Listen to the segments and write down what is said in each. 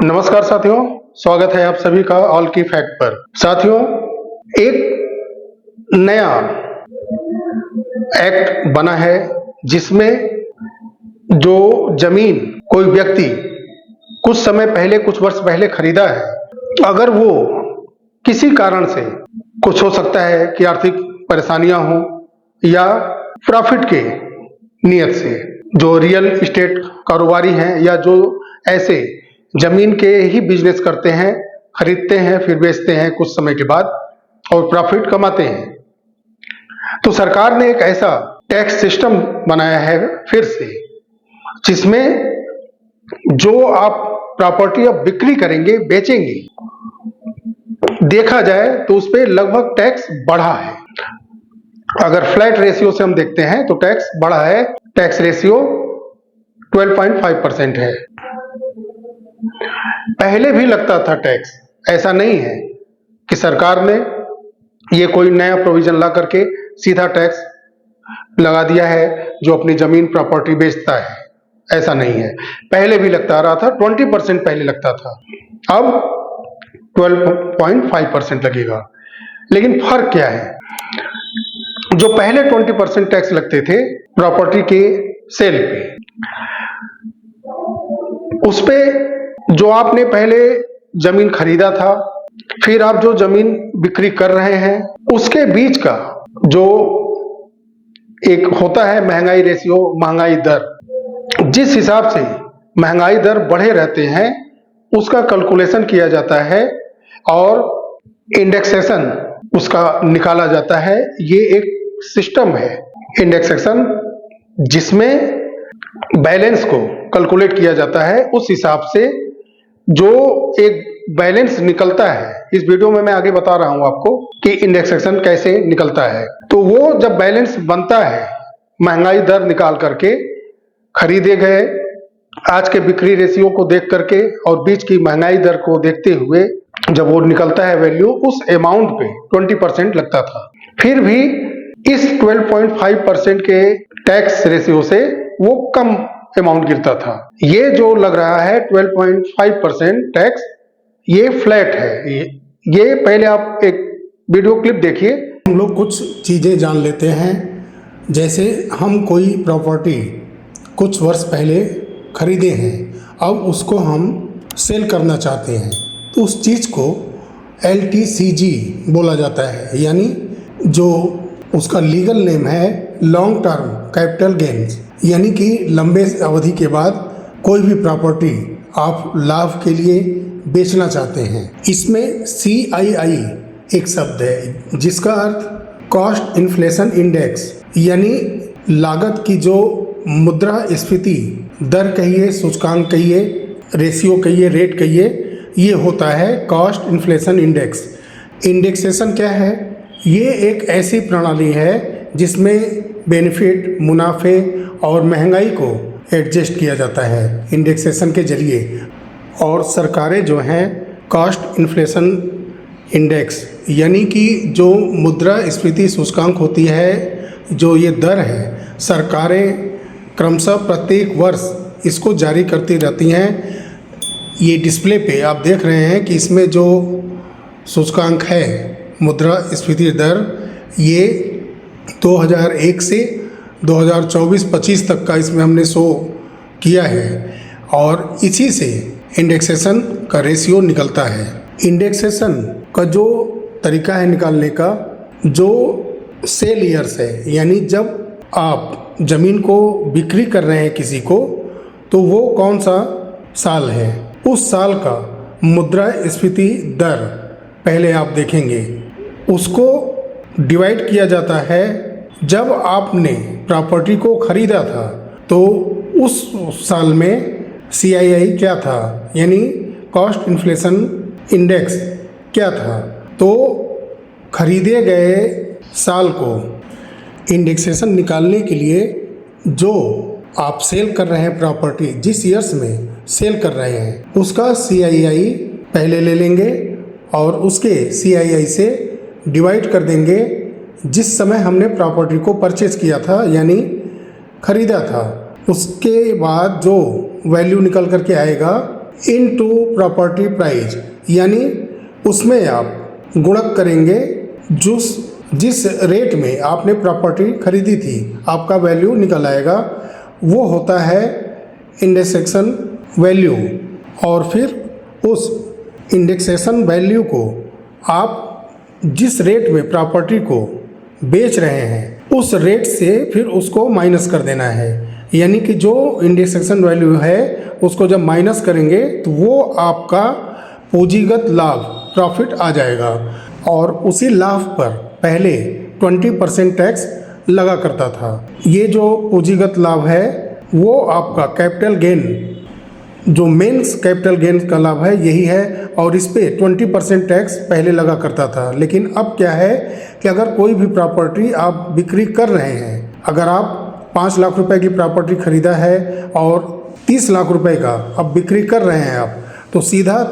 नमस्कार साथियों, स्वागत है आप सभी का ऑल की फैक्ट पर। साथियों, एक नया एक्ट बना है जिसमें जो जमीन कोई व्यक्ति कुछ समय पहले, कुछ वर्ष पहले खरीदा है, अगर वो किसी कारण से, कुछ हो सकता है कि आर्थिक परेशानियां हो या प्रॉफिट के नियत से, जो रियल एस्टेट कारोबारी हैं या जो ऐसे जमीन के ही बिजनेस करते हैं, खरीदते हैं फिर बेचते हैं कुछ समय के बाद और प्रॉफिट कमाते हैं, तो सरकार ने एक ऐसा टैक्स सिस्टम बनाया है फिर से, जिसमें जो आप प्रॉपर्टी अब बिक्री करेंगे, बेचेंगे, देखा जाए तो उस पर लगभग टैक्स बढ़ा है। अगर फ्लैट रेशियो से हम देखते हैं तो टैक्स बढ़ा है। टैक्स रेशियो 12.5% है। पहले भी लगता था टैक्स, ऐसा नहीं है कि सरकार ने ये कोई नया प्रोविजन ला करके सीधा टैक्स लगा दिया है जो अपनी जमीन प्रॉपर्टी बेचता है, ऐसा नहीं है। पहले भी लगता रहा था, 20% पहले लगता था, अब 12.5% लगेगा। लेकिन फर्क क्या है? जो पहले 20% टैक्स लगते थे प्रॉपर्टी के सेल पे, उस पे जो आपने पहले जमीन खरीदा था, फिर आप जो जमीन बिक्री कर रहे हैं, उसके बीच का जो एक होता है महंगाई रेशियो, महंगाई दर, जिस हिसाब से महंगाई दर बढ़े रहते हैं उसका कैलकुलेशन किया जाता है और इंडेक्सेशन उसका निकाला जाता है। ये एक सिस्टम है इंडेक्सेशन, जिसमें बैलेंस को कैलकुलेट किया जाता है। उस हिसाब से जो एक बैलेंस निकलता है, इस वीडियो में मैं आगे बता रहा हूं आपको कि इंडेक्सेशन कैसे निकलता है। तो वो जब बैलेंस बनता है, महंगाई दर निकाल करके, खरीदे गए आज के बिक्री रेशियो को देख करके और बीच की महंगाई दर को देखते हुए जब वो निकलता है वैल्यू, उस अमाउंट पे 20% लगता था। फिर भी इस 12.5% के टैक्स रेशियो से वो कम अमाउंट गिरता था। ये जो लग रहा है 12.5% टैक्स, ये फ्लैट है। ये पहले आप एक वीडियो क्लिप देखिए। हम लोग कुछ चीज़ें जान लेते हैं। जैसे हम कोई प्रॉपर्टी कुछ वर्ष पहले खरीदे हैं, अब उसको हम सेल करना चाहते हैं, तो उस चीज़ को LTCG बोला जाता है, यानी जो उसका लीगल नेम है लॉन्ग टर्म कैपिटल गेन्स, यानी कि लंबे अवधि के बाद कोई भी प्रॉपर्टी आप लाभ के लिए बेचना चाहते हैं। इसमें CII एक शब्द है जिसका अर्थ कॉस्ट इन्फ्लेशन इंडेक्स, यानी लागत की जो मुद्रास्फीति दर कहिए, सूचकांक कहिए, रेशियो कहिए, रेट कहिए, ये होता है कॉस्ट इन्फ्लेशन इंडेक्स। इंडेक्सेशन क्या है? ये एक ऐसी प्रणाली है जिसमें बेनिफिट, मुनाफे और महंगाई को एडजस्ट किया जाता है इंडेक्सेशन के जरिए। और सरकारें जो हैं कॉस्ट इन्फ्लेशन इंडेक्स, यानी कि जो मुद्रास्फीति सूचकांक होती है, जो ये दर है, सरकारें क्रमशः प्रत्येक वर्ष इसको जारी करती रहती हैं। ये डिस्प्ले पे आप देख रहे हैं कि इसमें जो सूचकांक है मुद्रास्फीति दर, ये 2001 से 2024-25 तक का इसमें हमने शो किया है और इसी से इंडेक्सेशन का रेशियो निकलता है। इंडेक्सेशन का जो तरीका है निकालने का, जो सेल ईयर्स है, यानी जब आप ज़मीन को बिक्री कर रहे हैं किसी को, तो वो कौन सा साल है, उस साल का मुद्रास्फीति दर पहले आप देखेंगे। उसको डिवाइड किया जाता है, जब आपने प्रॉपर्टी को खरीदा था तो उस साल में CII क्या था, यानी कॉस्ट इन्फ्लेशन इंडेक्स क्या था, तो खरीदे गए साल को इंडेक्सेशन निकालने के लिए जो आप सेल कर रहे हैं प्रॉपर्टी, जिस ईयर्स में सेल कर रहे हैं, उसका CII पहले ले लेंगे और उसके CII से डिवाइड कर देंगे जिस समय हमने प्रॉपर्टी को परचेज किया था, यानी खरीदा था। उसके बाद जो वैल्यू निकल करके आएगा इनटू प्रॉपर्टी प्राइस, यानी उसमें आप गुणक करेंगे जिस रेट में आपने प्रॉपर्टी खरीदी थी, आपका वैल्यू निकल आएगा। वो होता है इंडेक्सेशन वैल्यू, और फिर उस इंडेक्सेशन वैल्यू को आप जिस रेट में प्रॉपर्टी को बेच रहे हैं उस रेट से फिर उसको माइनस कर देना है। यानी कि जो इंडेक्सेशन वैल्यू है उसको जब माइनस करेंगे तो वो आपका पूंजीगत लाभ प्रॉफिट आ जाएगा, और उसी लाभ पर पहले 20% टैक्स लगा करता था। ये जो पूंजीगत लाभ है वो आपका कैपिटल गेन, जो मेंस कैपिटल गेन का लाभ है यही है, और इस पे 20% टैक्स पहले लगा करता था। लेकिन अब क्या है कि अगर कोई भी प्रॉपर्टी आप बिक्री कर रहे हैं, अगर आप 5 लाख रुपए की प्रॉपर्टी खरीदा है और 30 लाख रुपए का अब बिक्री कर रहे हैं आप, तो सीधा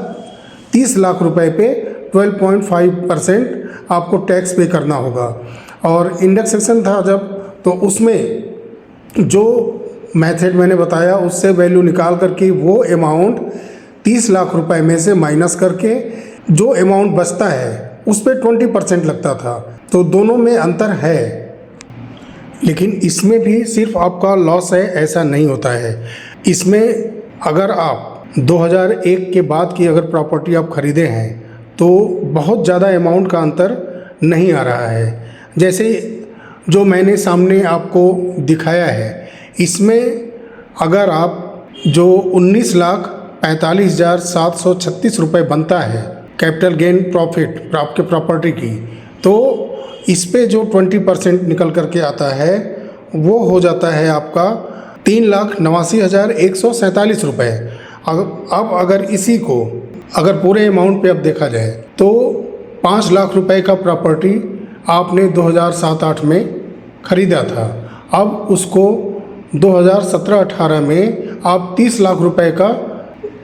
30 लाख रुपए पे 12.5% आपको टैक्स पे करना होगा। और इंडेक्सेशन था जब, तो उसमें जो मेथड मैंने बताया उससे वैल्यू निकाल करके वो अमाउंट 30 लाख रुपए में से माइनस करके जो अमाउंट बचता है उस पर 20% लगता था। तो दोनों में अंतर है, लेकिन इसमें भी सिर्फ आपका लॉस है ऐसा नहीं होता है। इसमें अगर आप 2001 के बाद की अगर प्रॉपर्टी आप खरीदे हैं तो बहुत ज़्यादा अमाउंट का अंतर नहीं आ रहा है। जैसे जो मैंने सामने आपको दिखाया है, इसमें अगर आप जो 19,45,736 रुपये बनता है कैपिटल गेन प्रॉफिट आपके प्रॉपर्टी की, तो इस पे जो 20% निकल करके आता है वो हो जाता है आपका 3,89,147 रुपये। अब अगर इसी को अगर पूरे अमाउंट पे अब देखा जाए तो 5 लाख रुपए का प्रॉपर्टी आपने 2007-8 में ख़रीदा था, अब उसको 2017-18 में आप 30 लाख रुपए का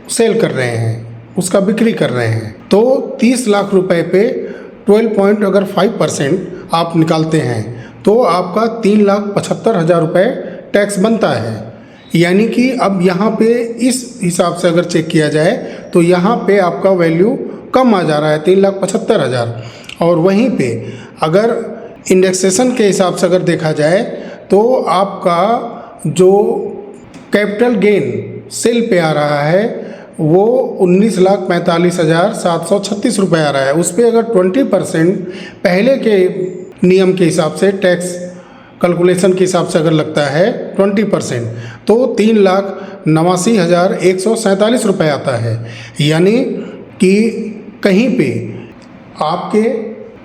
सेल कर रहे हैं, उसका बिक्री कर रहे हैं। तो 30 लाख रुपए पे 12.5% आप निकालते हैं तो आपका 3,75,000 रुपये टैक्स बनता है। यानी कि अब यहाँ पे इस हिसाब से अगर चेक किया जाए तो यहाँ पे आपका वैल्यू कम आ जा रहा है 3,75,000। और वहीं पे अगर इंडेक्सेशन के हिसाब से अगर देखा जाए तो आपका जो कैपिटल गेन सेल पे आ रहा है वो 19,45,736 रुपये आ रहा है। उस पर अगर 20% पहले के नियम के हिसाब से टैक्स कैलकुलेशन के हिसाब से अगर लगता है 20%, तो 3,89,147 रुपये आता है। यानी कि कहीं पे आपके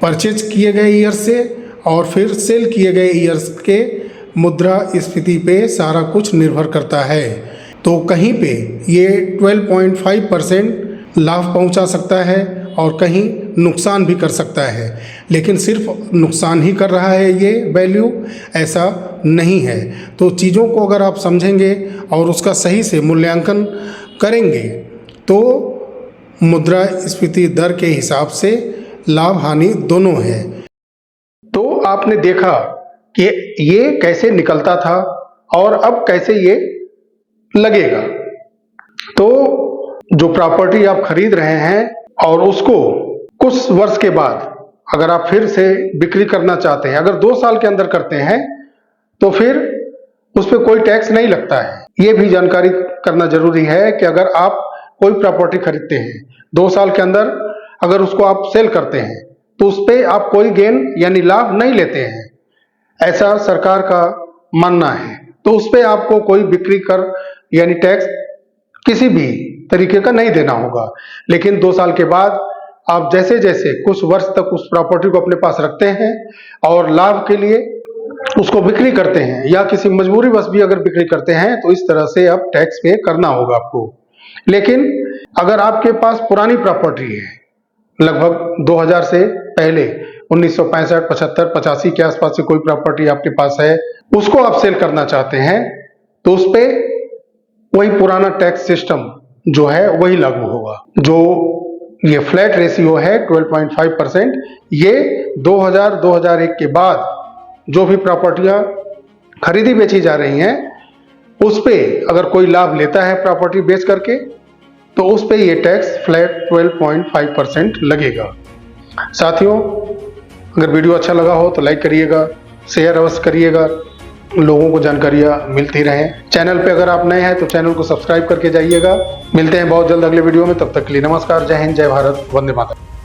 परचेज किए गए ईयर से और फिर सेल किए गए ईयर्स के मुद्रा स्फीति पे सारा कुछ निर्भर करता है। तो कहीं पे ये 12.5% लाभ पहुंचा सकता है और कहीं नुकसान भी कर सकता है, लेकिन सिर्फ नुकसान ही कर रहा है ये वैल्यू, ऐसा नहीं है। तो चीज़ों को अगर आप समझेंगे और उसका सही से मूल्यांकन करेंगे तो मुद्रास्फीति दर के हिसाब से लाभ हानि दोनों है। तो आपने देखा कि ये कैसे निकलता था और अब कैसे ये लगेगा। तो जो प्रॉपर्टी आप खरीद रहे हैं और उसको कुछ वर्ष के बाद अगर आप फिर से बिक्री करना चाहते हैं, अगर 2 साल के अंदर करते हैं तो फिर उस पर कोई टैक्स नहीं लगता है। ये भी जानकारी करना जरूरी है कि अगर आप कोई प्रॉपर्टी खरीदते हैं 2 साल के अंदर अगर उसको आप सेल करते हैं तो उस पर आप कोई गेन यानी लाभ नहीं लेते हैं, ऐसा सरकार का मानना है। तो उस पर आपको कोई बिक्री कर यानी टैक्स किसी भी तरीके का नहीं देना होगा। लेकिन 2 साल के बाद आप जैसे जैसे कुछ वर्ष तक उस प्रॉपर्टी को अपने पास रखते हैं और लाभ के लिए उसको बिक्री करते हैं या किसी मजबूरीवश भी अगर बिक्री करते हैं तो इस तरह से अब टैक्स पे करना होगा आपको। लेकिन अगर आपके पास पुरानी प्रॉपर्टी है लगभग 2000 से पहले 1965, 75, 85 के आसपास से कोई प्रॉपर्टी आपके पास है, उसको आप सेल करना चाहते हैं तो उस पे वही पुराना टैक्स सिस्टम जो है वही लागू होगा। जो ये फ्लैट रेशियो है 12.5%, ये 2000-2001 के बाद जो भी प्रॉपर्टियां खरीदी बेची जा रही हैं उस पे अगर कोई लाभ लेता है प्रॉपर्टी बेच करके तो उस पे ये टैक्स फ्लैट 12.5% लगेगा। साथियों, अगर वीडियो अच्छा लगा हो तो लाइक करिएगा, शेयर अवश्य करिएगा, लोगों को जानकारियाँ मिलती रहें। चैनल पे अगर आप नए हैं तो चैनल को सब्सक्राइब करके जाइएगा। मिलते हैं बहुत जल्द अगले वीडियो में, तब तक के लिए नमस्कार, जय हिंद, जय भारत, वंदे मातरम।